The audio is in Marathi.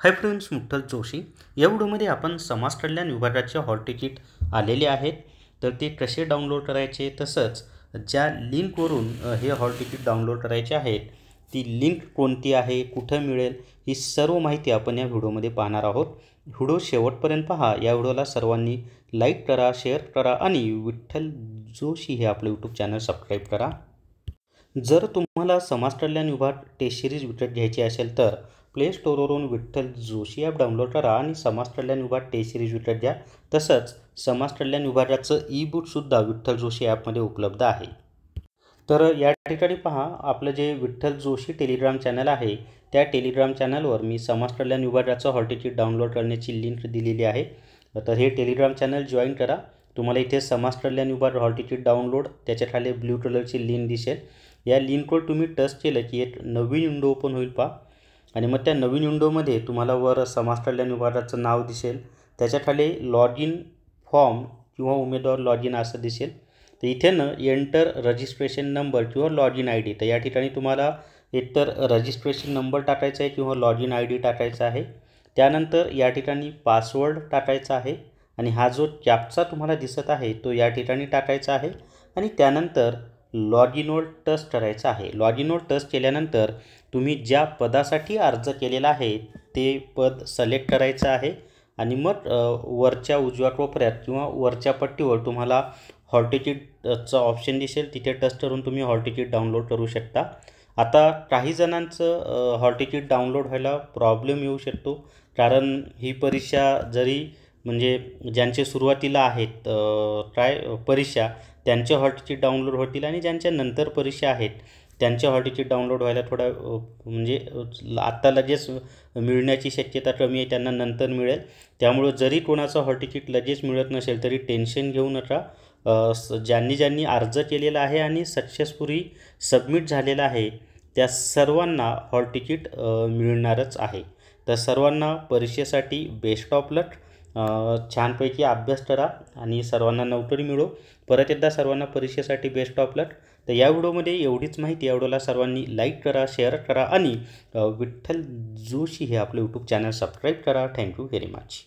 हाय फ्रेंड्स, मुठ्ठल जोशी या व्हिडिओमध्ये आपण समाज कल्याण विभागाचे हॉल तिकीट आलेले आहेत तर ते कसे डाउनलोड करायचे, तसंच ज्या लिंकवरून हे हॉल तिकीट डाउनलोड करायचे आहेत ती लिंक कोणती आहे, कुठे मिळेल, ही सर्व माहिती आपण या व्हिडिओमध्ये पाहणार आहोत। व्हिडिओ शेवटपर्यंत पहा। या व्हिडिओला सर्वांनी लाईक करा, शेअर करा आणि विठ्ठल जोशी हे आपले यूट्यूब चॅनल सबस्क्राईब करा। जर तुम्हाला समाज कल्याण विभाग टेस्ट सिरीज विकत घ्यायची असेल तर प्ले स्टोरवरून विठ्ठल जोशी ॲप डाउनलोड करा आणि समाज कल्याण विभाग टेस्ट सिरीज विकत घ्या। तसंच समाज कल्याण विभागाचं ई बुकसुद्धा विठ्ठल जोशी ॲपमध्ये उपलब्ध आहे। तर या ठिकाणी पहा, आपलं जे विठ्ठल जोशी टेलिग्राम चॅनल आहे त्या टेलिग्राम चॅनलवर मी समाज कल्याण विभागाचं हॉल तिकीट डाउनलोड करण्याची लिंक दिलेली आहे। तर हे टेलिग्राम चॅनल जॉईन करा। तुम्हाला इथे समाज कल्याण विभाग हॉल तिकीट डाउनलोड त्याच्या खाली ब्ल्यू कलरची लिंक दिसेल। या लिंकवर तुम्ही टच केलं की एक नवीन विंडो ओपन होईल पहा, आणि मग त्या नवीन विंडोमध्ये तुम्हाला वर समाज कल्याण विभागाचं नाव दिसेल, त्याच्या खाली लॉग इन फॉर्म किंवा उमेदवार लॉग इन असं दिसेल। तर इथे एंटर रजिस्ट्रेशन नंबर किंवा लॉग इन आय डी, तर या ठिकाणी तुम्हाला एकतर रजिस्ट्रेशन नंबर टाकायचा आहे किंवा लॉग इन आय डी टाकायचा आहे। त्यानंतर या ठिकाणी पासवर्ड टाकायचा आहे आणि हा जो कॅप्चा तुम्हाला दिसत आहे तो या ठिकाणी टाकायचा आहे आणि त्यानंतर लॉग इनवर टच करायचा आहे। लॉग इनवर टच केल्यानंतर तुम्ही ज्या पदासाठी अर्ज केलेला आहे ते पद सिलेक्ट करायचं आहे आणि मग वरच्या उजव्या कोपऱ्यात किंवा वरच्या पट्टीवर तुम्हाला हॉल तिकीटचं ऑप्शन दिसेल, तिथे टच करून तुम्ही हॉल तिकीट डाउनलोड करू शकता। आता काही जणांचं हॉल तिकीट डाउनलोड व्हायला प्रॉब्लेम येऊ शकतो, कारण ही परीक्षा जरी म्हणजे ज्यांचे सुरुवातीला आहेत काय परीक्षा त्यांचे हॉल तिकीट डाउनलोड होतील आणि ज्यांच्या नंतर परीक्षा आहेत त्यांचे हॉल तिकीट डाउनलोड व्हायला थोडा म्हणजे आत्ता लगेच मिळण्याची शक्यता कमी आहे, त्यांना नंतर मिळेल। त्यामुळे जरी कोणाचं हॉल तिकीट लगेच मिळत नसेल तरी टेन्शन घेऊ नका। ज्यांनी अर्ज केलेला आहे आणि सक्सेसफुली सबमिट झालेला आहे त्या सर्वांना हॉल तिकीट मिळणारच आहे। तर सर्वांना परीक्षेसाठी बेस्ट ऑफ लक। छानपैकी अभ्यास करा आणि सर्वांना नोकरी मिळो। परत एकदा सर्वांना परीक्षेसाठी बेस्ट ऑफ लक। तर या व्हिडिओमध्ये एवढीच माहिती। या व्हिडिओला सर्वांनी लाईक करा, शेअर करा आणि विठ्ठल जोशी हे आपले यूट्यूब चॅनल सबस्क्राईब करा। Thank you very much.